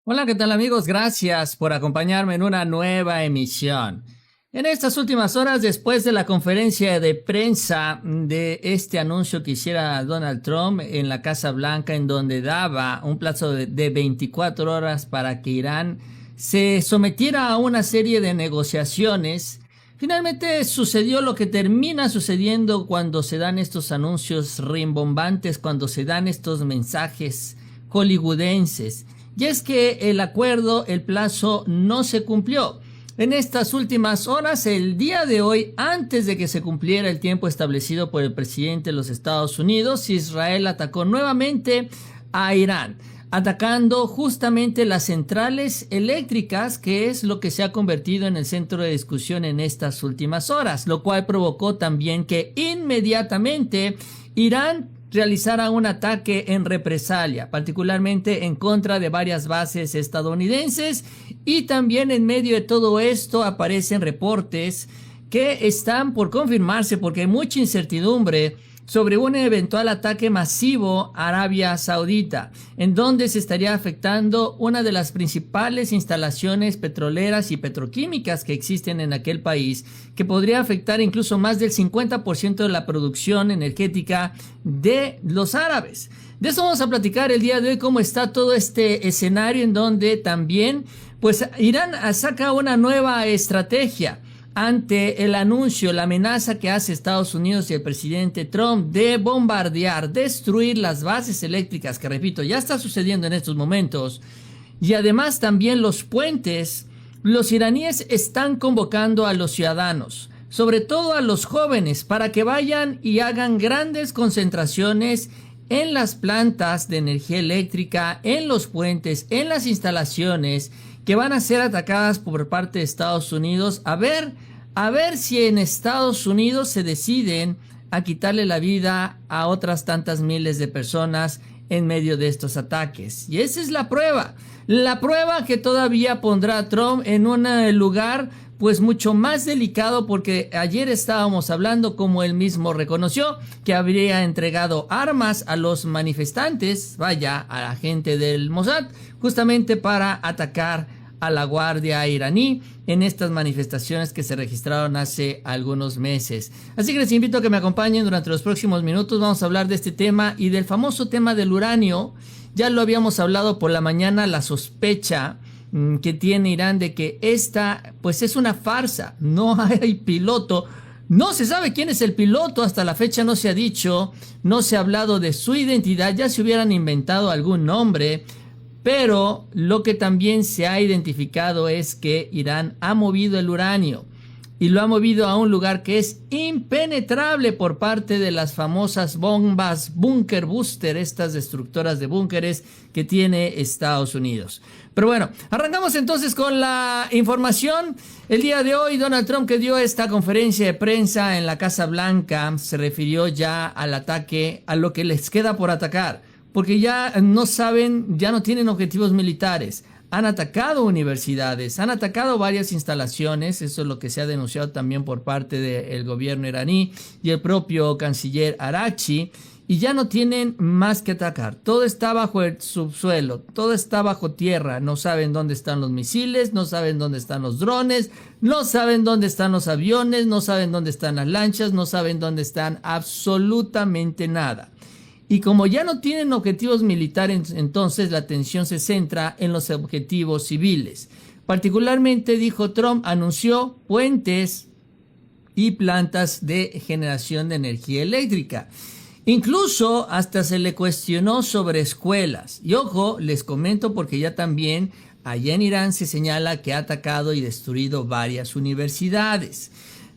Hola, ¿qué tal amigos? Gracias por acompañarme en una nueva emisión. En estas últimas horas, después de la conferencia de prensa de este anuncio que hiciera Donald Trump en la Casa Blanca, en donde daba un plazo de 24 horas para que Irán se sometiera a una serie de negociaciones, finalmente sucedió lo que termina sucediendo cuando se dan estos anuncios rimbombantes, cuando se dan estos mensajes hollywoodenses. Y es que el acuerdo, el plazo no se cumplió. En estas últimas horas, el día de hoy, antes de que se cumpliera el tiempo establecido por el presidente de los Estados Unidos, Israel atacó nuevamente a Irán, atacando justamente las centrales eléctricas, que es lo que se ha convertido en el centro de discusión en estas últimas horas, lo cual provocó también que inmediatamente Irán realizara un ataque en represalia, particularmente en contra de varias bases estadounidenses, y también en medio de todo esto aparecen reportes que están por confirmarse porque hay mucha incertidumbre sobre un eventual ataque masivo a Arabia Saudita, en donde se estaría afectando una de las principales instalaciones petroleras y petroquímicas que existen en aquel país, que podría afectar incluso más del 50% de la producción energética de los árabes. De eso vamos a platicar el día de hoy, cómo está todo este escenario en donde también pues Irán saca una nueva estrategia ante el anuncio, la amenaza que hace Estados Unidos y el presidente Trump de bombardear, destruir las bases eléctricas, que repito, ya está sucediendo en estos momentos, y además también los puentes. Los iraníes están convocando a los ciudadanos, sobre todo a los jóvenes, para que vayan y hagan grandes concentraciones en las plantas de energía eléctrica, en los puentes, en las instalaciones que van a ser atacadas por parte de Estados Unidos, a ver si en Estados Unidos se deciden a quitarle la vida a otras tantas miles de personas en medio de estos ataques. Y esa es la prueba que todavía pondrá a Trump en un lugar pues mucho más delicado, porque ayer estábamos hablando, como él mismo reconoció, que habría entregado armas a los manifestantes, vaya, a la gente del Mossad, justamente para atacar a la guardia iraní en estas manifestaciones que se registraron hace algunos meses. Así que les invito a que me acompañen durante los próximos minutos. Vamos a hablar de este tema y del famoso tema del uranio. Ya lo habíamos hablado por la mañana, la sospecha que tiene Irán de que esta pues es una farsa, no hay piloto, no se sabe quién es el piloto, hasta la fecha no se ha dicho, no se ha hablado de su identidad, ya se hubieran inventado algún nombre, pero lo que también se ha identificado es que Irán ha movido el uranio y lo ha movido a un lugar que es impenetrable por parte de las famosas bombas Bunker Booster, estas destructoras de búnkeres que tiene Estados Unidos. Pero bueno, arrancamos entonces con la información. El día de hoy, Donald Trump, que dio esta conferencia de prensa en la Casa Blanca, se refirió ya al ataque, a lo que les queda por atacar, porque ya no saben, ya no tienen objetivos militares. Han atacado universidades, han atacado varias instalaciones, eso es lo que se ha denunciado también por parte del gobierno iraní y el propio canciller Araghchi, y ya no tienen más que atacar. Todo está bajo el subsuelo, todo está bajo tierra, no saben dónde están los misiles, no saben dónde están los drones, no saben dónde están los aviones, no saben dónde están las lanchas, no saben dónde están absolutamente nada. Y como ya no tienen objetivos militares, entonces la atención se centra en los objetivos civiles. Particularmente, dijo Trump, anunció puentes y plantas de generación de energía eléctrica. Incluso hasta se le cuestionó sobre escuelas. Y ojo, les comento porque ya también allá en Irán se señala que ha atacado y destruido varias universidades.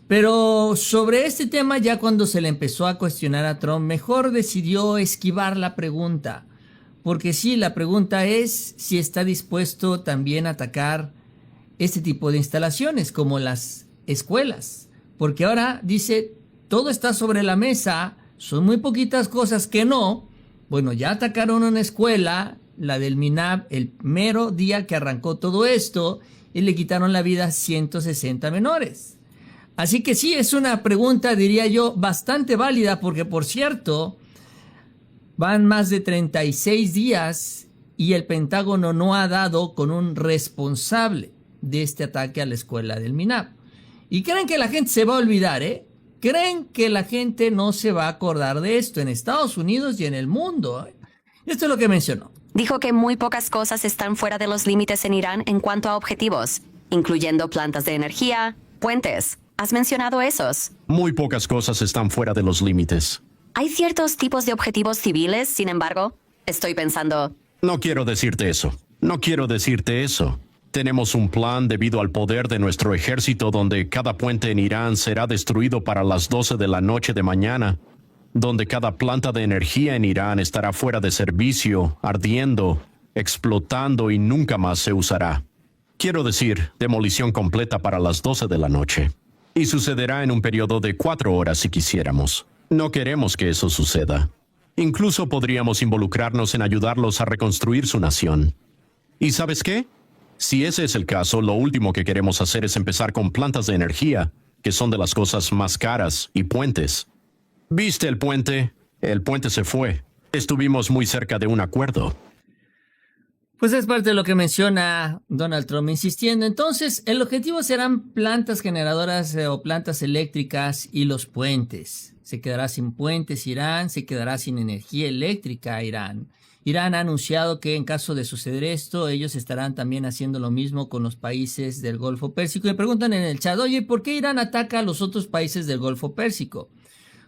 Pero sobre este tema, ya cuando se le empezó a cuestionar a Trump, mejor decidió esquivar la pregunta. Porque sí, la pregunta es si está dispuesto también a atacar este tipo de instalaciones, como las escuelas. Porque ahora dice, todo está sobre la mesa, son muy poquitas cosas que no. Bueno, ya atacaron una escuela, la del Minab, el mero día que arrancó todo esto, y le quitaron la vida a 160 menores. Así que sí, es una pregunta, diría yo, bastante válida, porque por cierto, van más de 36 días y el Pentágono no ha dado con un responsable de este ataque a la escuela del MINAP. Y creen que la gente se va a olvidar, ¿eh? Creen que la gente no se va a acordar de esto en Estados Unidos y en el mundo, ¿eh? Esto es lo que mencionó. Dijo que muy pocas cosas están fuera de los límites en Irán en cuanto a objetivos, incluyendo plantas de energía, puentes. ¿Has mencionado esos? Muy pocas cosas están fuera de los límites. Hay ciertos tipos de objetivos civiles, sin embargo. Estoy pensando... No quiero decirte eso. No quiero decirte eso. Tenemos un plan debido al poder de nuestro ejército donde cada puente en Irán será destruido para las 12 de la noche de mañana, donde cada planta de energía en Irán estará fuera de servicio, ardiendo, explotando y nunca más se usará. Quiero decir, demolición completa para las 12 de la noche. Y sucederá en un periodo de 4 horas si quisiéramos. No queremos que eso suceda. Incluso podríamos involucrarnos en ayudarlos a reconstruir su nación. ¿Y sabes qué? Si ese es el caso, lo último que queremos hacer es empezar con plantas de energía, que son de las cosas más caras, y puentes. ¿Viste el puente? El puente se fue. Estuvimos muy cerca de un acuerdo. Pues es parte de lo que menciona Donald Trump, insistiendo. Entonces, el objetivo serán plantas generadoras o plantas eléctricas y los puentes. Se quedará sin puentes Irán, se quedará sin energía eléctrica Irán. Irán ha anunciado que en caso de suceder esto, ellos estarán también haciendo lo mismo con los países del Golfo Pérsico. Y me preguntan en el chat, oye, ¿por qué Irán ataca a los otros países del Golfo Pérsico?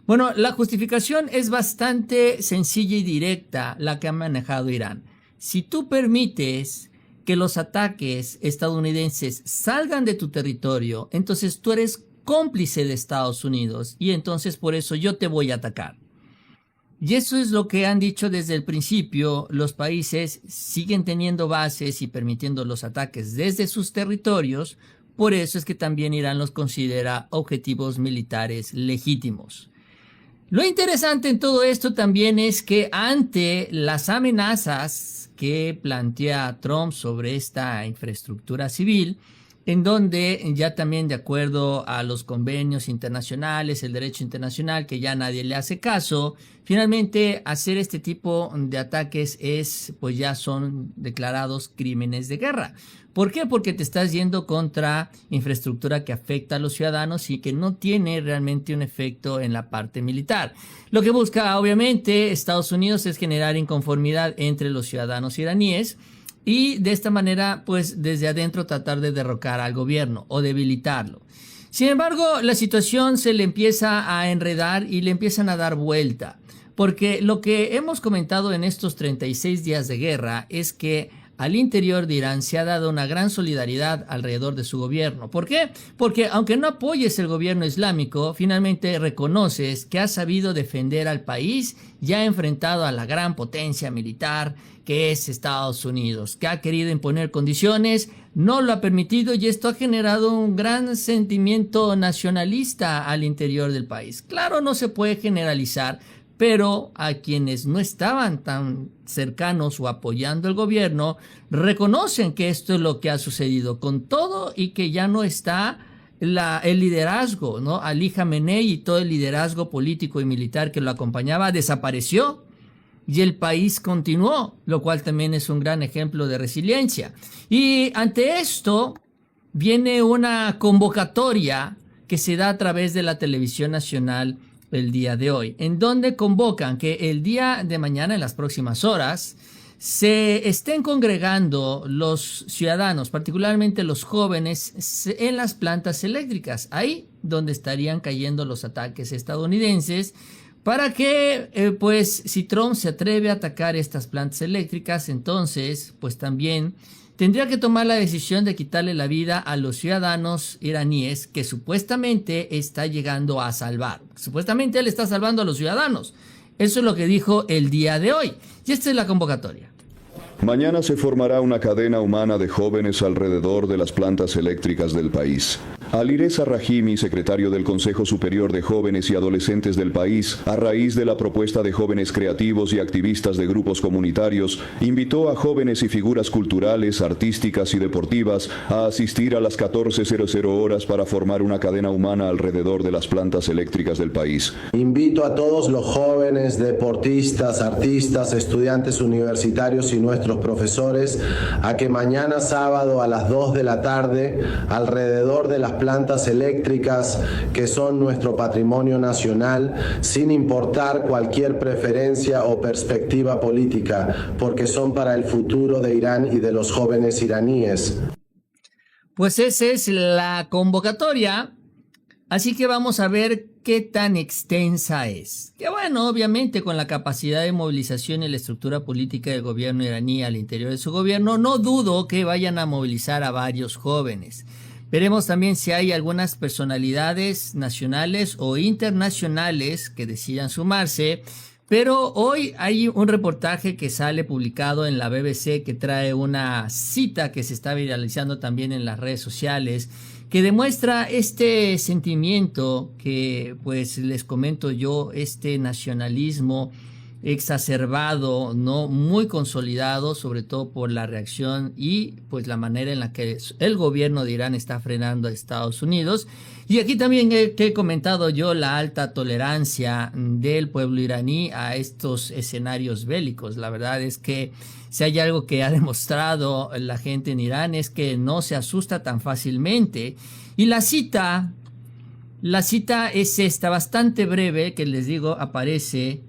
Bueno, la justificación es bastante sencilla y directa, la que ha manejado Irán. Si tú permites que los ataques estadounidenses salgan de tu territorio, entonces tú eres cómplice de Estados Unidos y entonces por eso yo te voy a atacar. Y eso es lo que han dicho desde el principio. Los países siguen teniendo bases y permitiendo los ataques desde sus territorios. Por eso es que también Irán los considera objetivos militares legítimos. Lo interesante en todo esto también es que ante las amenazas que plantea Trump sobre esta infraestructura civil, en donde ya también de acuerdo a los convenios internacionales, el derecho internacional, que ya nadie le hace caso, finalmente hacer este tipo de ataques pues ya son declarados crímenes de guerra. ¿Por qué? Porque te estás yendo contra infraestructura que afecta a los ciudadanos y que no tiene realmente un efecto en la parte militar. Lo que busca obviamente Estados Unidos es generar inconformidad entre los ciudadanos iraníes y de esta manera pues desde adentro tratar de derrocar al gobierno o debilitarlo. Sin embargo, la situación se le empieza a enredar y le empiezan a dar vuelta, porque lo que hemos comentado en estos 36 días de guerra es que al interior de Irán se ha dado una gran solidaridad alrededor de su gobierno. ¿Por qué? Porque aunque no apoyes el gobierno islámico, finalmente reconoces que ha sabido defender al país y ha enfrentado a la gran potencia militar que es Estados Unidos, que ha querido imponer condiciones, no lo ha permitido y esto ha generado un gran sentimiento nacionalista al interior del país. Claro, no se puede generalizar, pero a quienes no estaban tan cercanos o apoyando el gobierno reconocen que esto es lo que ha sucedido con todo y que ya no está el liderazgo, ¿no? Ali Khamenei y todo el liderazgo político y militar que lo acompañaba desapareció y el país continuó, lo cual también es un gran ejemplo de resiliencia. Y ante esto viene una convocatoria que se da a través de la televisión nacional el día de hoy, en donde convocan que el día de mañana, en las próximas horas, se estén congregando los ciudadanos, particularmente los jóvenes, en las plantas eléctricas, ahí donde estarían cayendo los ataques estadounidenses, para que, pues, si Trump se atreve a atacar estas plantas eléctricas, entonces, pues también tendría que tomar la decisión de quitarle la vida a los ciudadanos iraníes que supuestamente está llegando a salvar. Supuestamente él está salvando a los ciudadanos. Eso es lo que dijo el día de hoy. Y esta es la convocatoria. Mañana se formará una cadena humana de jóvenes alrededor de las plantas eléctricas del país. Alireza Rahimi, secretario del Consejo Superior de Jóvenes y Adolescentes del país, a raíz de la propuesta de jóvenes creativos y activistas de grupos comunitarios, invitó a jóvenes y figuras culturales, artísticas y deportivas a asistir a las 14:00 horas para formar una cadena humana alrededor de las plantas eléctricas del país. Invito a todos los jóvenes, deportistas, artistas, estudiantes universitarios y nuestros profesores a que mañana sábado a las 2 de la tarde, alrededor de las plantas eléctricas que son nuestro patrimonio nacional, sin importar cualquier preferencia o perspectiva política, porque son para el futuro de Irán y de los jóvenes iraníes. Pues esa es la convocatoria, así que vamos a ver qué tan extensa es. Que bueno, obviamente con la capacidad de movilización y la estructura política del gobierno iraní al interior de su gobierno, no dudo que vayan a movilizar a varios jóvenes. Veremos también si hay algunas personalidades nacionales o internacionales que decidan sumarse. Pero hoy hay un reportaje que sale publicado en la BBC que trae una cita que se está viralizando también en las redes sociales, que demuestra este sentimiento que, pues les comento yo, este nacionalismo exacerbado, no muy consolidado, sobre todo por la reacción y pues la manera en la que el gobierno de Irán está frenando a Estados Unidos. Y aquí también he comentado yo la alta tolerancia del pueblo iraní a estos escenarios bélicos. La verdad es que si hay algo que ha demostrado la gente en Irán es que no se asusta tan fácilmente. Y la cita es esta, bastante breve, que les digo, aparece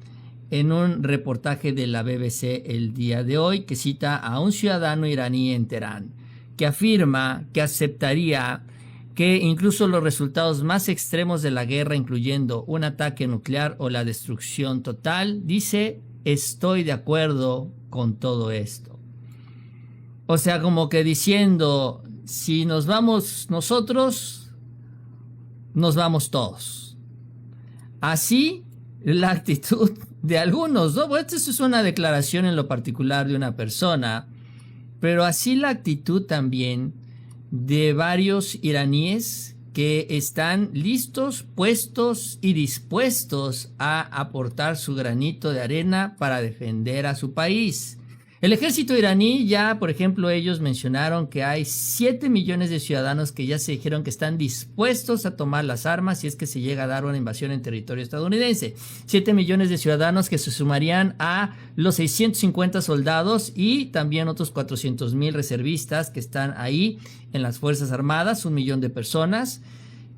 en un reportaje de la BBC el día de hoy, que cita a un ciudadano iraní en Teherán, que afirma que aceptaría que incluso los resultados más extremos de la guerra, incluyendo un ataque nuclear o la destrucción total, dice, estoy de acuerdo con todo esto. O sea, como que diciendo, si nos vamos nosotros, nos vamos todos. Así la actitud de algunos, ¿no? Bueno, esto es una declaración en lo particular de una persona, pero así la actitud también de varios iraníes que están listos, puestos y dispuestos a aportar su granito de arena para defender a su país. El ejército iraní ya, por ejemplo, ellos mencionaron que hay 7 millones de ciudadanos que ya se dijeron que están dispuestos a tomar las armas si es que se llega a dar una invasión en territorio estadounidense. 7 millones de ciudadanos que se sumarían a los 650 soldados y también otros 400,000 reservistas que están ahí en las Fuerzas Armadas, 1 millón de personas.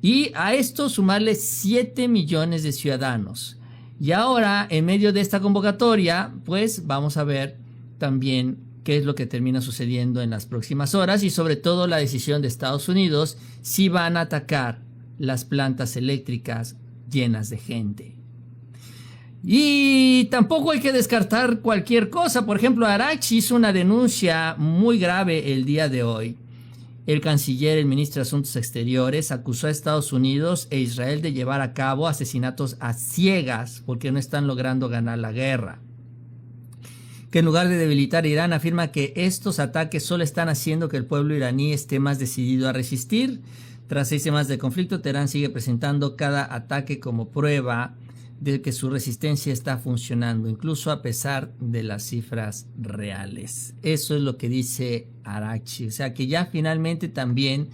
Y a esto sumarle 7 millones de ciudadanos. Y ahora, en medio de esta convocatoria, pues vamos a ver también qué es lo que termina sucediendo en las próximas horas y sobre todo la decisión de Estados Unidos si van a atacar las plantas eléctricas llenas de gente. Y tampoco hay que descartar cualquier cosa. Por ejemplo, Araghchi hizo una denuncia muy grave el día de hoy. El canciller, el ministro de Asuntos Exteriores, acusó a Estados Unidos e Israel de llevar a cabo asesinatos a ciegas porque no están logrando ganar la guerra. Que en lugar de debilitar a Irán, afirma que estos ataques solo están haciendo que el pueblo iraní esté más decidido a resistir. Tras 6 semanas de conflicto, Teherán sigue presentando cada ataque como prueba de que su resistencia está funcionando, incluso a pesar de las cifras reales. Eso es lo que dice Araghchi. O sea que ya finalmente también,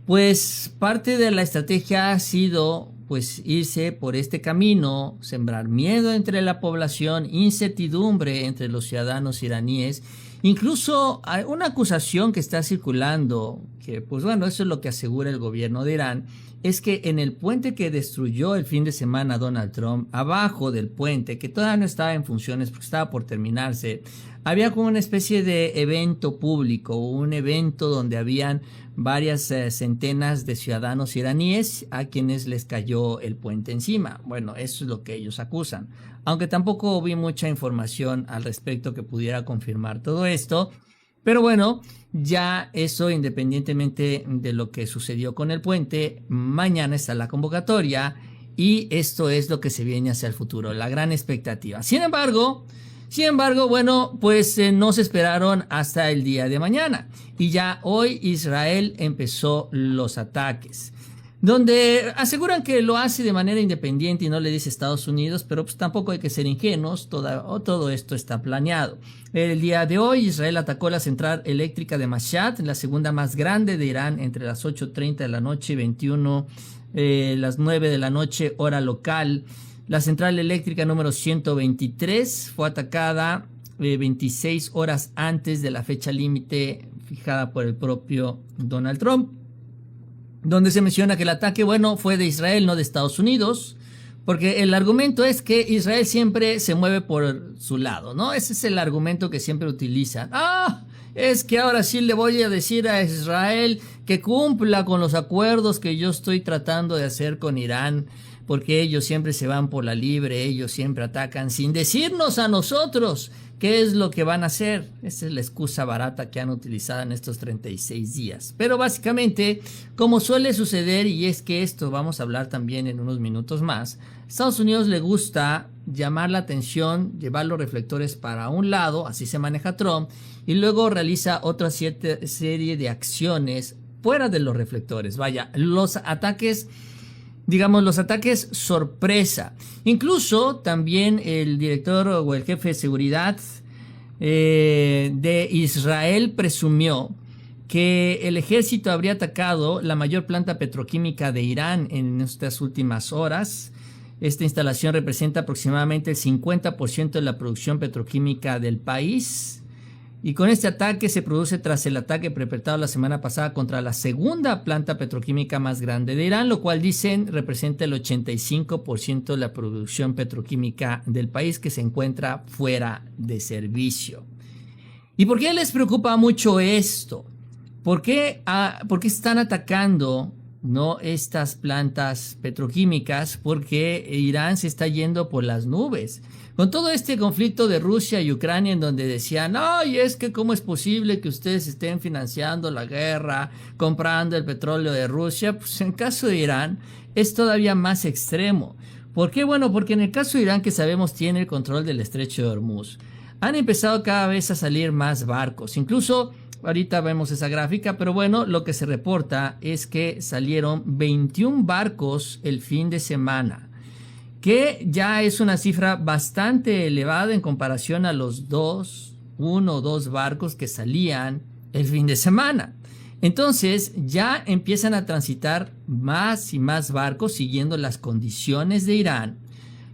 pues parte de la estrategia ha sido pues irse por este camino, sembrar miedo entre la población, incertidumbre entre los ciudadanos iraníes. Incluso hay una acusación que está circulando, que pues bueno, eso es lo que asegura el gobierno de Irán, es que en el puente que destruyó el fin de semana Donald Trump, abajo del puente, que todavía no estaba en funciones porque estaba por terminarse, había como una especie de evento público, un evento donde habían varias centenas de ciudadanos iraníes a quienes les cayó el puente encima. Bueno, eso es lo que ellos acusan. Aunque tampoco vi mucha información al respecto que pudiera confirmar todo esto. Pero bueno, ya eso, independientemente de lo que sucedió con el puente, mañana está la convocatoria y esto es lo que se viene hacia el futuro, la gran expectativa. Sin embargo, Sin embargo, bueno, pues no se esperaron hasta el día de mañana. Y ya hoy Israel empezó los ataques, donde aseguran que lo hace de manera independiente y no le dice Estados Unidos, pero pues tampoco hay que ser ingenuos, todo esto está planeado. El día de hoy Israel atacó la central eléctrica de Mashhad, la segunda más grande de Irán, entre las 8:30 de la noche y 21, las 9 de la noche, hora local. La central eléctrica número 123 fue atacada 26 horas antes de la fecha límite fijada por el propio Donald Trump, donde se menciona que el ataque, bueno, fue de Israel, no de Estados Unidos, porque el argumento es que Israel siempre se mueve por su lado, ¿no? Ese es el argumento que siempre utilizan. Es que ahora sí le voy a decir a Israel que cumpla con los acuerdos que yo estoy tratando de hacer con Irán, porque ellos siempre se van por la libre, ellos siempre atacan sin decirnos a nosotros qué es lo que van a hacer. Esa es la excusa barata que han utilizado en estos 36 días. Pero básicamente, como suele suceder, y es que esto vamos a hablar también en unos minutos más, a Estados Unidos le gusta llamar la atención, llevar los reflectores para un lado, así se maneja Trump, y luego realiza otra serie de acciones fuera de los reflectores. Vaya, los ataques, digamos, los ataques sorpresa. Incluso también el director o el jefe de seguridad de Israel presumió que el ejército habría atacado la mayor planta petroquímica de Irán en estas últimas horas. Esta instalación representa aproximadamente el 50% de la producción petroquímica del país. Y con este ataque se produce tras el ataque perpetrado la semana pasada contra la segunda planta petroquímica más grande de Irán, lo cual dicen representa el 85% de la producción petroquímica del país, que se encuentra fuera de servicio. ¿Y por qué les preocupa mucho esto? ¿Por qué están atacando, no, estas plantas petroquímicas? Porque Irán se está yendo por las nubes. Con todo este conflicto de Rusia y Ucrania, en donde decían, ay, es que cómo es posible que ustedes estén financiando la guerra, comprando el petróleo de Rusia, pues en caso de Irán es todavía más extremo. ¿Por qué? Bueno, porque en el caso de Irán, que sabemos tiene el control del estrecho de Hormuz, han empezado cada vez a salir más barcos. Incluso ahorita vemos esa gráfica, pero bueno, lo que se reporta es que salieron 21 barcos el fin de semana, que ya es una cifra bastante elevada en comparación a los uno o dos barcos que salían el fin de semana. Entonces ya empiezan a transitar más y más barcos siguiendo las condiciones de Irán,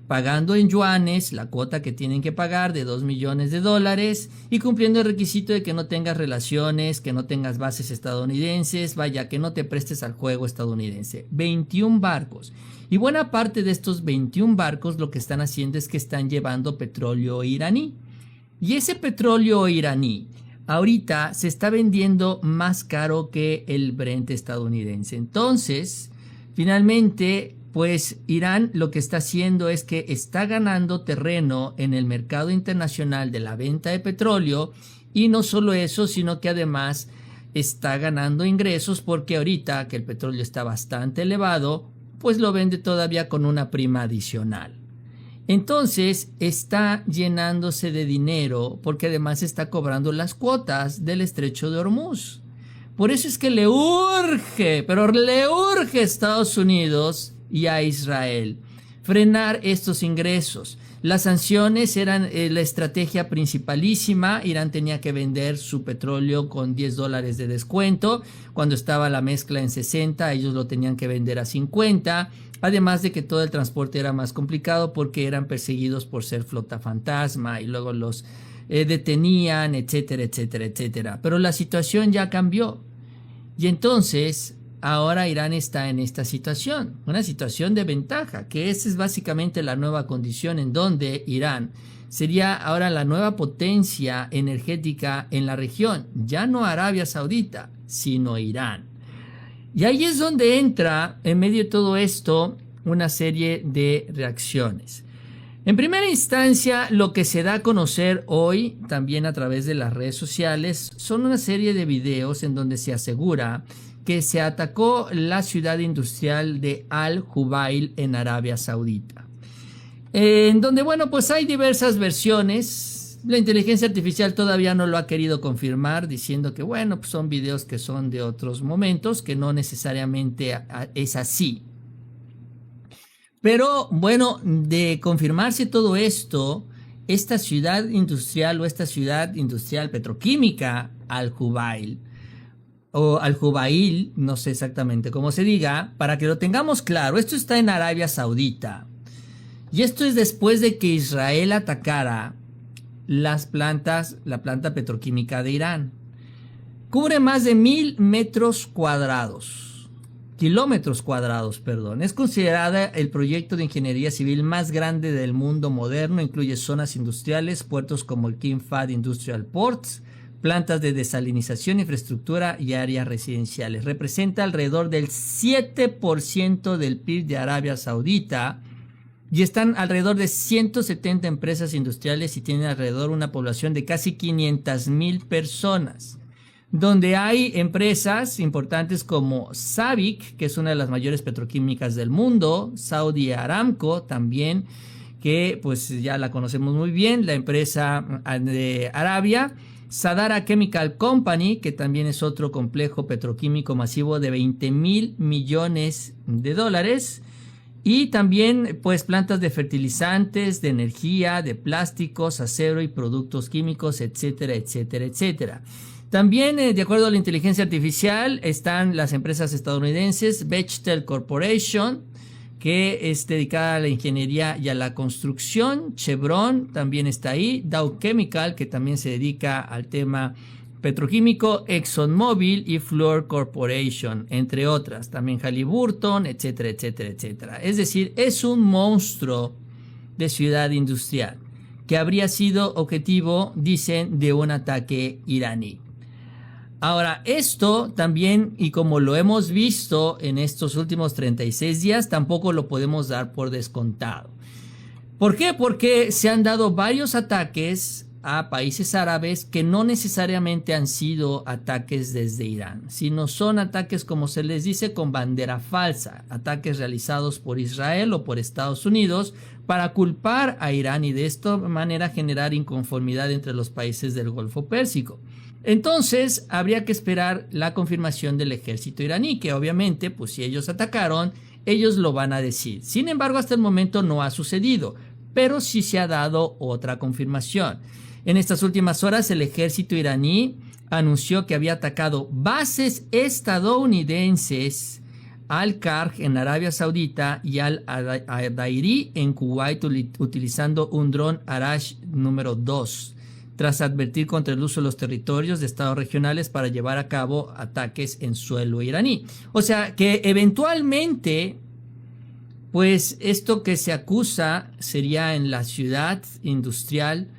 pagando en yuanes la cuota que tienen que pagar de $2 millones y cumpliendo el requisito de que no tengas relaciones, que no tengas bases estadounidenses, vaya, que no te prestes al juego estadounidense. 21 barcos. Y buena parte de estos 21 barcos lo que están haciendo es que están llevando petróleo iraní. Y ese petróleo iraní ahorita se está vendiendo más caro que el Brent estadounidense. Entonces, finalmente, pues Irán lo que está haciendo es que está ganando terreno en el mercado internacional de la venta de petróleo, y no solo eso, sino que además está ganando ingresos, porque ahorita que el petróleo está bastante elevado, pues lo vende todavía con una prima adicional. Entonces está llenándose de dinero, porque además está cobrando las cuotas del estrecho de Hormuz. Por eso es que le urge, pero le urge a Estados Unidos y a Israel frenar estos ingresos. Las sanciones eran la estrategia principalísima. Irán tenía que vender su petróleo con $10 de descuento. Cuando estaba la mezcla en 60, ellos lo tenían que vender a 50. Además de que todo el transporte era más complicado porque eran perseguidos por ser flota fantasma y luego los detenían, etcétera, etcétera, etcétera. Pero la situación ya cambió. Y entonces ahora Irán está en esta situación, una situación de ventaja, que esa es básicamente la nueva condición en donde Irán sería ahora la nueva potencia energética en la región, ya no Arabia Saudita, sino Irán. Y ahí es donde entra, en medio de todo esto, una serie de reacciones. En primera instancia, lo que se da a conocer hoy, también a través de las redes sociales, son una serie de videos en donde se asegura que se atacó la ciudad industrial de Al Jubail en Arabia Saudita. En donde, bueno, pues hay diversas versiones. la inteligencia artificial todavía no lo ha querido confirmar, diciendo que bueno, pues son videos que son de otros momentos, que no necesariamente es así. Pero bueno, de confirmarse todo esto, esta ciudad industrial petroquímica Al-Jubail, o Al-Jubail, no sé exactamente cómo se diga, para que lo tengamos claro, esto está en Arabia Saudita. Y esto es después de que Israel atacara la planta petroquímica de Irán. Cubre más de 1,000 kilómetros cuadrados. Es considerada el proyecto de ingeniería civil más grande del mundo moderno. Incluye zonas industriales, puertos como el King Fahd Industrial Ports, plantas de desalinización, infraestructura y áreas residenciales. Representa alrededor del 7% del PIB de Arabia Saudita y están alrededor de 170 empresas industriales y tienen alrededor una población de casi 500,000 personas, donde hay empresas importantes como SABIC, que es una de las mayores petroquímicas del mundo, Saudi Aramco también, que pues ya la conocemos muy bien, la empresa de Arabia, Sadara Chemical Company, que también es otro complejo petroquímico masivo de $20,000 millones, y también pues plantas de fertilizantes, de energía, de plásticos, acero y productos químicos, etcétera, etcétera, etcétera. También, de acuerdo a la inteligencia artificial, están las empresas estadounidenses Bechtel Corporation, que es dedicada a la ingeniería y a la construcción. Chevron también está ahí. Dow Chemical, que también se dedica al tema petroquímico. ExxonMobil y Fluor Corporation, entre otras. También Halliburton, etcétera, etcétera, etcétera. Es decir, es un monstruo de ciudad industrial que habría sido objetivo, dicen, de un ataque iraní. Ahora, esto también, y como lo hemos visto en estos últimos 36 días, tampoco lo podemos dar por descontado. ¿Por qué? Porque se han dado varios ataques a países árabes que no necesariamente han sido ataques desde Irán, sino son ataques, como se les dice, con bandera falsa, ataques realizados por Israel o por Estados Unidos para culpar a Irán y de esta manera generar inconformidad entre los países del Golfo Pérsico. Entonces, habría que esperar la confirmación del ejército iraní, que obviamente, pues si ellos atacaron, ellos lo van a decir. Sin embargo, hasta el momento no ha sucedido, pero sí se ha dado otra confirmación. En estas últimas horas, el ejército iraní anunció que había atacado bases estadounidenses al Karj en Arabia Saudita y al Adairi en Kuwait utilizando un dron Arash número 2. Tras advertir contra el uso de los territorios de estados regionales para llevar a cabo ataques en suelo iraní. O sea que eventualmente, pues esto que se acusa sería en la ciudad industrial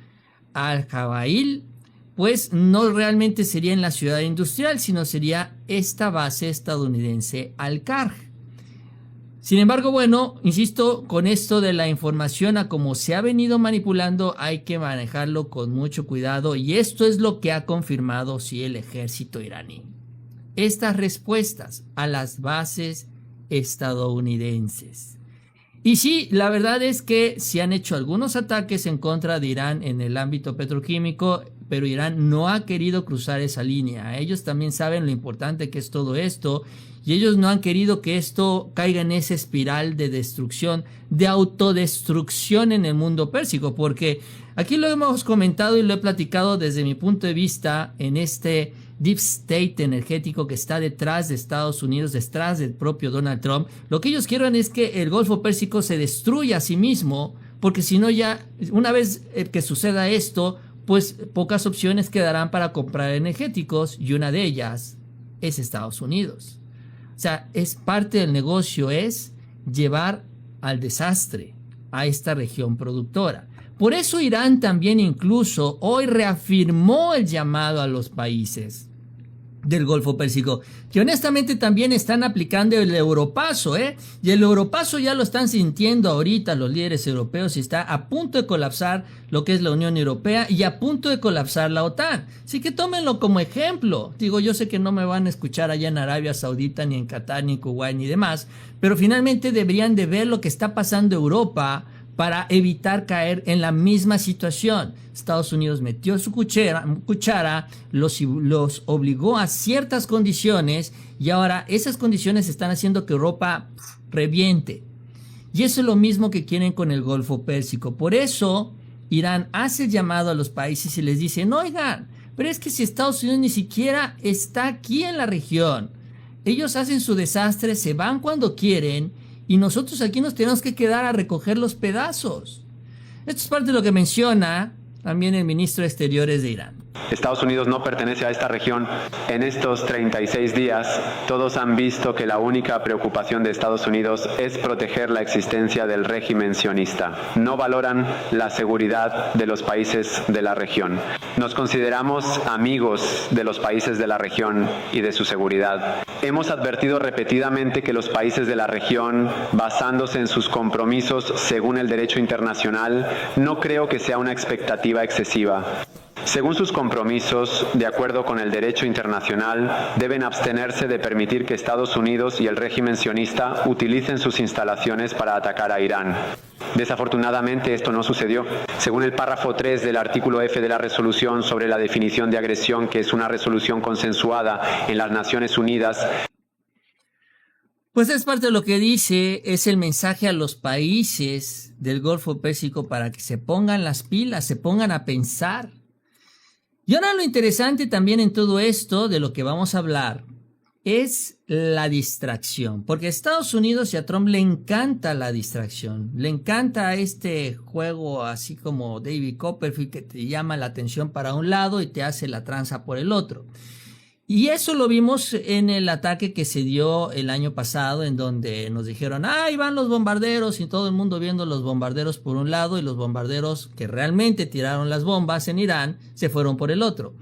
Al-Jubail, pues no realmente sería en la ciudad industrial, sino sería esta base estadounidense Al-Karj. Sin embargo, bueno, insisto, con esto de la información a cómo se ha venido manipulando, hay que manejarlo con mucho cuidado y esto es lo que ha confirmado sí el ejército iraní. Estas respuestas a las bases estadounidenses. Y sí, la verdad es que se han hecho algunos ataques en contra de Irán en el ámbito petroquímico, pero Irán no ha querido cruzar esa línea. Ellos también saben lo importante que es todo esto y ellos no han querido que esto caiga en esa espiral de destrucción, de autodestrucción en el mundo pérsico, porque aquí lo hemos comentado y lo he platicado desde mi punto de vista en este deep state energético que está detrás de Estados Unidos, detrás del propio Donald Trump. Lo que ellos quieren es que el Golfo Pérsico se destruya a sí mismo, porque si no ya, una vez que suceda esto, pues pocas opciones quedarán para comprar energéticos y una de ellas es Estados Unidos. O sea, es parte del negocio, es llevar al desastre a esta región productora. Por eso Irán también incluso hoy reafirmó el llamado a los países del Golfo Pérsico, que honestamente también están aplicando el europaso, y el europaso ya lo están sintiendo ahorita los líderes europeos y está a punto de colapsar lo que es la Unión Europea y a punto de colapsar la OTAN. Así que tómenlo como ejemplo. Digo, yo sé que no me van a escuchar allá en Arabia Saudita, ni en Qatar, ni en Kuwait, ni demás, pero finalmente deberían de ver lo que está pasando en Europa para evitar caer en la misma situación. Estados Unidos metió su cuchara, los obligó a ciertas condiciones y ahora esas condiciones están haciendo que Europa reviente. Y eso es lo mismo que quieren con el Golfo Pérsico. Por eso Irán hace el llamado a los países y les dice, no, oigan, pero es que si Estados Unidos ni siquiera está aquí en la región, ellos hacen su desastre, se van cuando quieren y nosotros aquí nos tenemos que quedar a recoger los pedazos. Esto es parte de lo que menciona también el ministro de Exteriores de Irán. Estados Unidos no pertenece a esta región. En estos 36 días, todos han visto que la única preocupación de Estados Unidos es proteger la existencia del régimen sionista. No valoran la seguridad de los países de la región. Nos consideramos amigos de los países de la región y de su seguridad. Hemos advertido repetidamente que los países de la región, basándose en sus compromisos según el derecho internacional, no creo que sea una expectativa excesiva. Según sus compromisos, de acuerdo con el derecho internacional, deben abstenerse de permitir que Estados Unidos y el régimen sionista utilicen sus instalaciones para atacar a Irán. Desafortunadamente, esto no sucedió. Según el párrafo 3 del artículo F de la resolución sobre la definición de agresión, que es una resolución consensuada en las Naciones Unidas, pues es parte de lo que dice, es el mensaje a los países del Golfo Pérsico para que se pongan las pilas, se pongan a pensar. Y ahora lo interesante también en todo esto de lo que vamos a hablar es la distracción, porque a Estados Unidos y a Trump le encanta la distracción, le encanta este juego así como David Copperfield que te llama la atención para un lado y te hace la tranza por el otro. Y eso lo vimos en el ataque que se dio el año pasado, en donde nos dijeron, ahí van los bombarderos, y todo el mundo viendo los bombarderos por un lado y los bombarderos que realmente tiraron las bombas en Irán se fueron por el otro.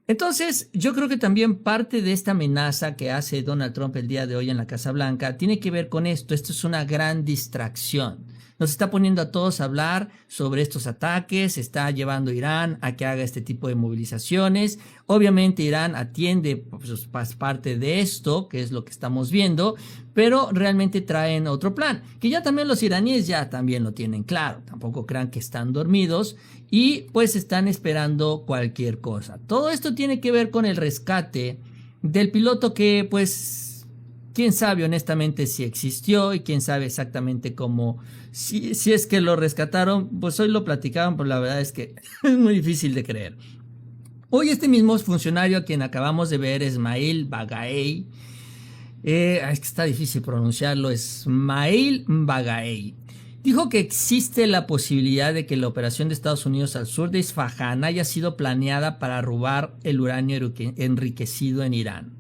Entonces, yo creo que también parte de esta amenaza que hace Donald Trump el día de hoy en la Casa Blanca tiene que ver con esto. Esto es una gran distracción. Nos está poniendo a todos a hablar sobre estos ataques, está llevando a Irán a que haga este tipo de movilizaciones. Obviamente Irán atiende pues, parte de esto, que es lo que estamos viendo, pero realmente traen otro plan, que ya también los iraníes ya también lo tienen claro. Tampoco crean que están dormidos y pues están esperando cualquier cosa. Todo esto tiene que ver con el rescate del piloto que pues quién sabe honestamente si existió y quién sabe exactamente cómo, si es que lo rescataron. Pues hoy lo platicaban, pero la verdad es que es muy difícil de creer. Hoy este mismo funcionario a quien acabamos de ver, Esmail Bagaei, es que está difícil pronunciarlo, Esmail Bagaei, dijo que existe la posibilidad de que la operación de Estados Unidos al sur de Isfahán haya sido planeada para robar el uranio enriquecido en Irán.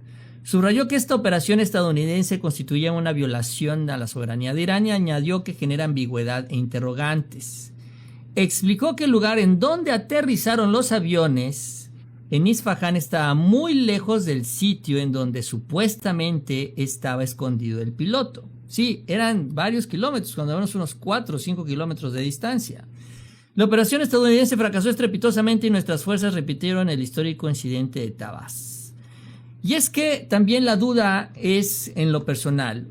Subrayó que esta operación estadounidense constituía una violación a la soberanía de Irán y añadió que genera ambigüedad e interrogantes. Explicó que el lugar en donde aterrizaron los aviones en Isfahán estaba muy lejos del sitio en donde supuestamente estaba escondido el piloto. Sí, eran varios kilómetros, cuando menos unos 4 o 5 kilómetros de distancia. La operación estadounidense fracasó estrepitosamente y nuestras fuerzas repitieron el histórico incidente de Tabas. Y es que también la duda es en lo personal.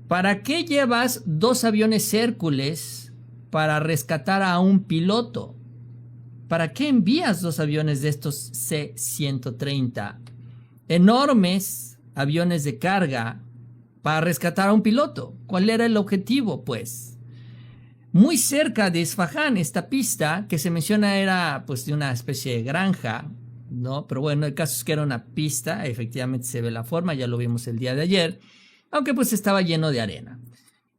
¿Para qué llevas 2 aviones Hércules para rescatar a un piloto? ¿Para qué envías 2 aviones de estos C-130? Enormes aviones de carga para rescatar a un piloto. ¿Cuál era el objetivo, pues? Muy cerca de Isfahán, esta pista que se menciona era pues de una especie de granja, ¿no? Pero bueno, el caso es que era una pista, efectivamente se ve la forma, ya lo vimos el día de ayer, aunque pues estaba lleno de arena.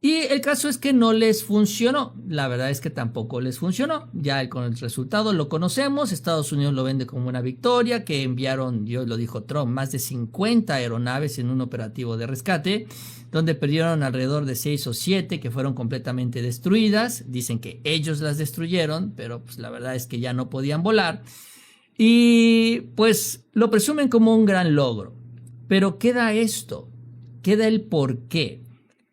Y el caso es que no les funcionó, la verdad es que tampoco les funcionó, ya con el resultado lo conocemos, Estados Unidos lo vende como una victoria, que enviaron, yo lo dijo Trump, más de 50 aeronaves en un operativo de rescate, donde perdieron alrededor de 6 o 7 que fueron completamente destruidas, dicen que ellos las destruyeron, pero pues la verdad es que ya no podían volar. Y pues lo presumen como un gran logro. Pero queda esto, queda el por qué.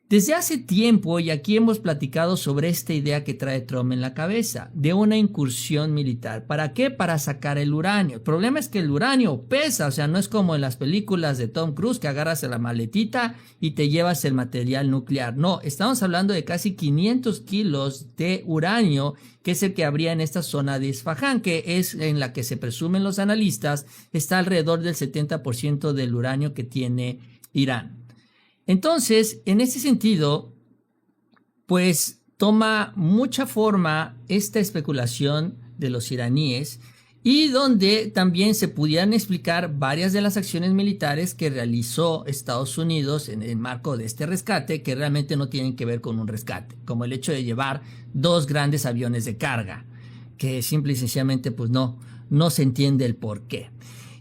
Desde hace tiempo, y aquí hemos platicado sobre esta idea que trae Trump en la cabeza, de una incursión militar. ¿Para qué? Para sacar el uranio. El problema es que el uranio pesa, o sea, no es como en las películas de Tom Cruise que agarras la maletita y te llevas el material nuclear. No, estamos hablando de casi 500 kilos de uranio, que es el que habría en esta zona de Isfahán, que es en la que se presumen los analistas, está alrededor del 70% del uranio que tiene Irán. Entonces, en ese sentido, pues toma mucha forma esta especulación de los iraníes y donde también se pudieran explicar varias de las acciones militares que realizó Estados Unidos en el marco de este rescate, que realmente no tienen que ver con un rescate, como el hecho de llevar 2 grandes aviones de carga, que simple y sencillamente pues no se entiende el por qué.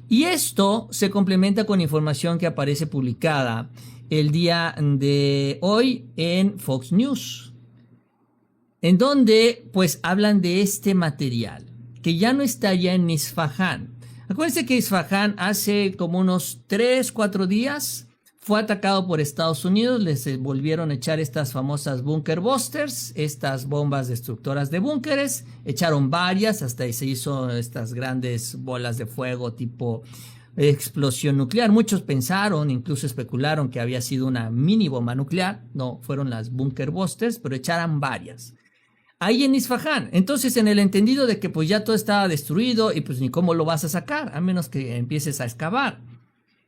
Y esto se complementa con información que aparece publicada el día de hoy en Fox News, en donde pues hablan de este material que ya no está ya en Isfahán. Acuérdense que Isfahán hace como unos 3-4 días fue atacado por Estados Unidos, les volvieron a echar estas famosas Bunker Busters, estas bombas destructoras de búnkeres, echaron varias, hasta ahí se hizo estas grandes bolas de fuego tipo explosión nuclear. Muchos pensaron, incluso especularon que había sido una mini bomba nuclear. No, fueron las Bunker Busters, pero echaron varias ahí en Isfahán. Entonces, en el entendido de que pues ya todo estaba destruido y pues ni cómo lo vas a sacar, a menos que empieces a excavar.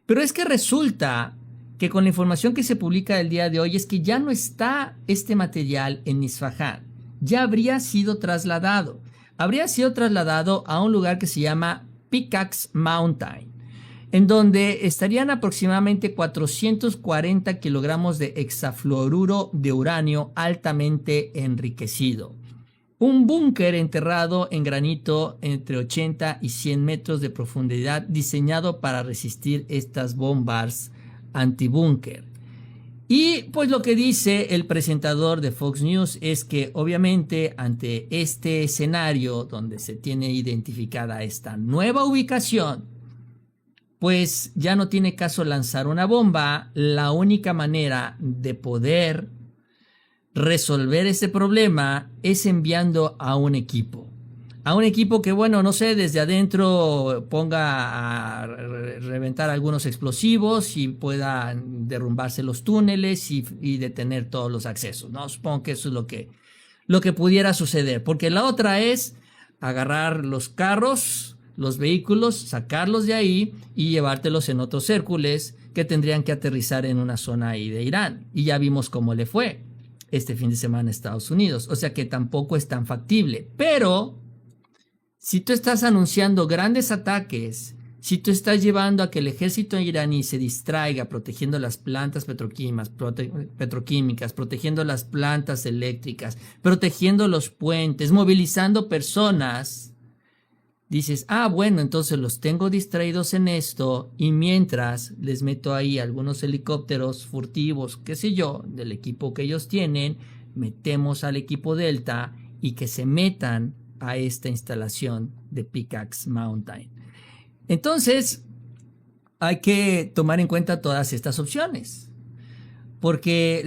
Pero es que resulta que con la información que se publica el día de hoy es que ya no está este material en Isfahán. Ya habría sido trasladado. Habría sido trasladado a un lugar que se llama Pickaxe Mountain, en donde estarían aproximadamente 440 kilogramos de hexafluoruro de uranio altamente enriquecido. Un búnker enterrado en granito entre 80 y 100 metros de profundidad, diseñado para resistir estas bombas antibúnker. Y pues lo que dice el presentador de Fox News es que obviamente ante este escenario donde se tiene identificada esta nueva ubicación, pues ya no tiene caso lanzar una bomba. La única manera de poder resolver ese problema es enviando a un equipo. A un equipo que, bueno, no sé, desde adentro ponga a reventar algunos explosivos y pueda derrumbarse los túneles y detener todos los accesos, ¿no? Supongo que eso es lo que pudiera suceder. Porque la otra es agarrar los carros, los vehículos, sacarlos de ahí y llevártelos en otros Hércules que tendrían que aterrizar en una zona ahí de Irán. Y ya vimos cómo le fue este fin de semana a Estados Unidos. O sea que tampoco es tan factible. Pero si tú estás anunciando grandes ataques, si tú estás llevando a que el ejército iraní se distraiga protegiendo las plantas petroquímicas, protegiendo las plantas eléctricas, protegiendo los puentes, movilizando personas, dices, bueno, entonces los tengo distraídos en esto y mientras les meto ahí algunos helicópteros furtivos, qué sé yo, del equipo que ellos tienen, metemos al equipo Delta y que se metan a esta instalación de Pickaxe Mountain. Entonces, hay que tomar en cuenta todas estas opciones. Porque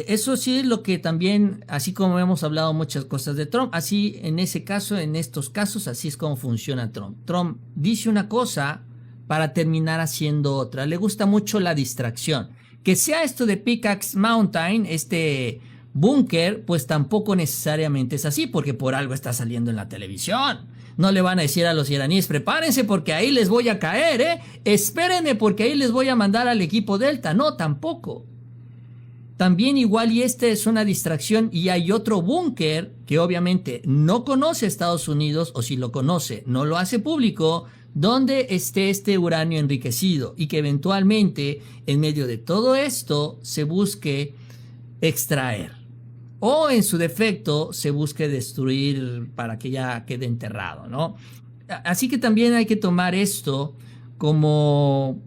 eso sí es lo que también, así como hemos hablado muchas cosas de Trump, así en ese caso, en estos casos, así es como funciona Trump. Trump dice una cosa para terminar haciendo otra. Le gusta mucho la distracción. Que sea esto de Pickaxe Mountain, este búnker, pues tampoco necesariamente es así, porque por algo está saliendo en la televisión. No le van a decir a los iraníes, prepárense porque ahí les voy a caer, espérenme porque ahí les voy a mandar al equipo Delta. No, tampoco. También igual y esta es una distracción y hay otro búnker que obviamente no conoce Estados Unidos, o si lo conoce no lo hace público, donde esté este uranio enriquecido y que eventualmente en medio de todo esto se busque extraer o en su defecto se busque destruir para que ya quede enterrado, ¿no? Así que también hay que tomar esto como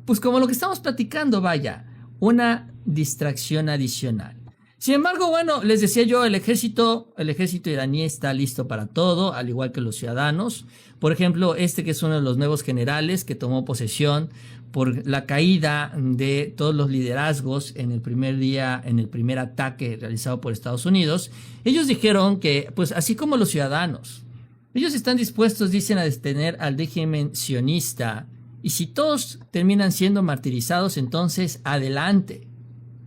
lo que estamos platicando, vaya, una distracción adicional. Sin embargo, bueno, les decía yo, el ejército iraní está listo para todo, al igual que los ciudadanos. Por ejemplo, que es uno de los nuevos generales que tomó posesión por la caída de todos los liderazgos en el primer día, en el primer ataque realizado por Estados Unidos. Ellos dijeron que, pues así como los ciudadanos, ellos están dispuestos, dicen, a detener al régimen sionista. Y si todos terminan siendo martirizados, entonces adelante.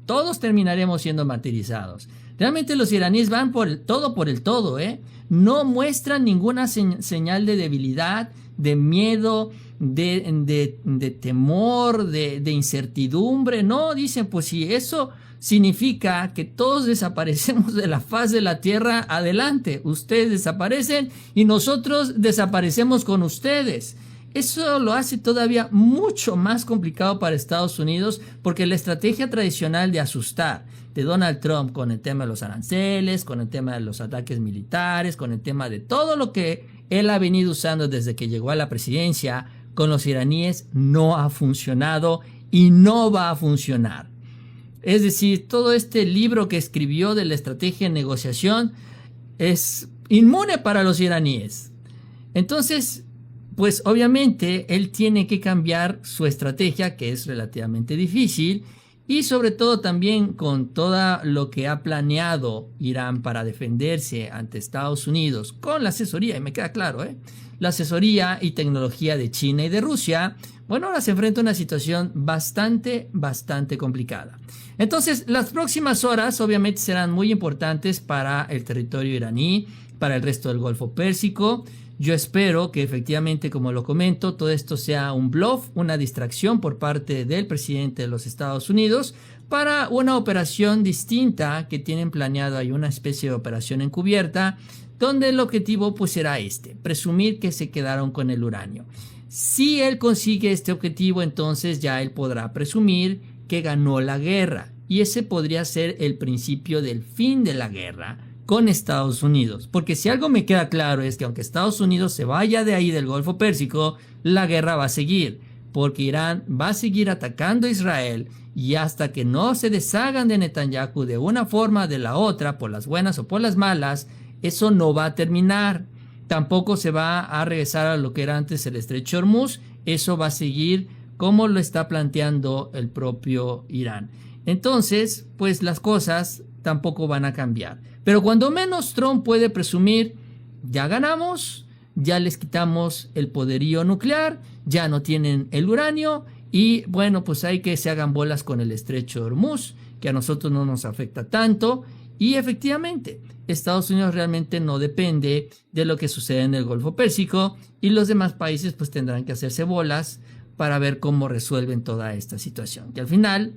Todos terminaremos siendo martirizados. Realmente los iraníes van por el todo, ¿eh? No muestran ninguna señal de debilidad, de miedo, de temor, de incertidumbre. No, dicen, pues si eso significa que todos desaparecemos de la faz de la tierra, adelante. Ustedes desaparecen y nosotros desaparecemos con ustedes. Eso lo hace todavía mucho más complicado para Estados Unidos, porque la estrategia tradicional de asustar de Donald Trump con el tema de los aranceles, con el tema de los ataques militares, con el tema de todo lo que él ha venido usando desde que llegó a la presidencia, con los iraníes no ha funcionado y no va a funcionar. Es decir, todo este libro que escribió de la estrategia de negociación es inmune para los iraníes. Entonces, pues obviamente él tiene que cambiar su estrategia, que es relativamente difícil, y sobre todo también con todo lo que ha planeado Irán para defenderse ante Estados Unidos, con la asesoría, y me queda claro, la asesoría y tecnología de China y de Rusia. Bueno, ahora se enfrenta a una situación bastante complicada. Entonces, las próximas horas obviamente serán muy importantes para el territorio iraní, para el resto del Golfo Pérsico. Yo espero que efectivamente, como lo comento, todo esto sea un bluff, una distracción por parte del presidente de los Estados Unidos para una operación distinta que tienen planeado. Hay una especie de operación encubierta donde el objetivo pues será presumir que se quedaron con el uranio. Si él consigue este objetivo, entonces ya él podrá presumir que ganó la guerra, y ese podría ser el principio del fin de la guerra con Estados Unidos, porque si algo me queda claro es que aunque Estados Unidos se vaya de ahí del Golfo Pérsico, la guerra va a seguir, porque Irán va a seguir atacando a Israel, y hasta que no se deshagan de Netanyahu de una forma o de la otra, por las buenas o por las malas, eso no va a terminar. Tampoco se va a regresar a lo que era antes el Estrecho de Hormuz. Eso va a seguir como lo está planteando el propio Irán. Entonces, pues las cosas tampoco van a cambiar. Pero cuando menos Trump puede presumir, ya ganamos, ya les quitamos el poderío nuclear, ya no tienen el uranio, y bueno, pues hay que se hagan bolas con el Estrecho de Hormuz, que a nosotros no nos afecta tanto. Y efectivamente, Estados Unidos realmente no depende de lo que sucede en el Golfo Pérsico, y los demás países pues tendrán que hacerse bolas para ver cómo resuelven toda esta situación. Que al final,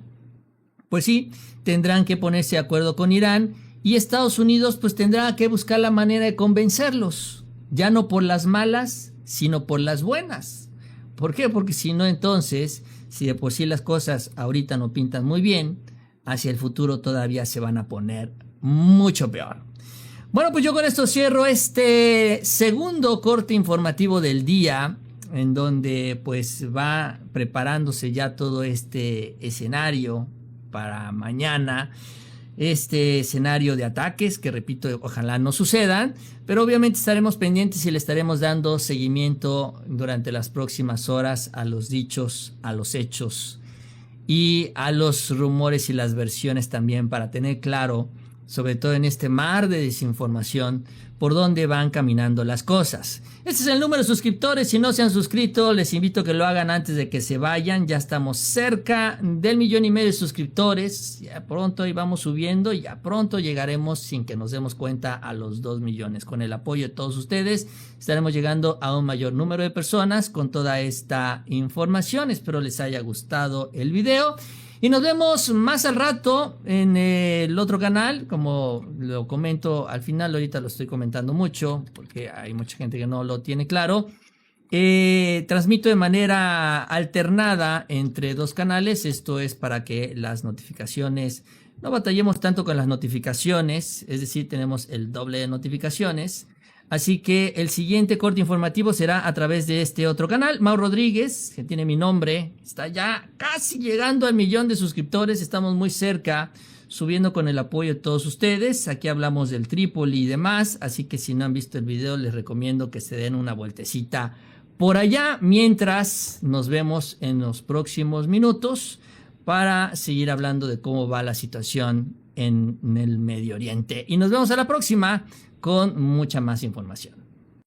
pues sí, tendrán que ponerse de acuerdo con Irán, y Estados Unidos pues tendrá que buscar la manera de convencerlos, ya no por las malas, sino por las buenas. ¿Por qué? Porque si no, entonces, si de por sí las cosas ahorita no pintan muy bien, hacia el futuro todavía se van a poner mucho peor. Bueno, pues yo con esto cierro este segundo corte informativo del día, en donde pues va preparándose ya todo este escenario para mañana, este escenario de ataques que, repito, ojalá no sucedan, pero obviamente estaremos pendientes y le estaremos dando seguimiento durante las próximas horas a los dichos, a los hechos y a los rumores y las versiones también, para tener claro, sobre todo en este mar de desinformación, por dónde van caminando las cosas. Este es el número de suscriptores. Si no se han suscrito, les invito a que lo hagan antes de que se vayan. Ya estamos cerca del 1,5 millones de suscriptores. Ya pronto íbamos subiendo, y ya pronto llegaremos, sin que nos demos cuenta, a los 2 millones. Con el apoyo de todos ustedes, estaremos llegando a un mayor número de personas con toda esta información. Espero les haya gustado el video. Y nos vemos más al rato en el otro canal, como lo comento al final. Ahorita lo estoy comentando mucho porque hay mucha gente que no lo tiene claro. Transmito de manera alternada entre dos canales. Esto es para que las notificaciones, no batallemos tanto con las notificaciones. Es decir, tenemos el doble de notificaciones. Así que el siguiente corte informativo será a través de este otro canal, Mau Rodríguez, que tiene mi nombre. Está ya casi llegando al 1 millón de suscriptores, estamos muy cerca. subiendo con el apoyo de todos ustedes. Aquí hablamos del Trípoli y demás, así que si no han visto el video les recomiendo que se den una vueltecita por allá, mientras nos vemos en los próximos minutos para seguir hablando de cómo va la situación en el Medio Oriente. Y nos vemos a la próxima con mucha más información.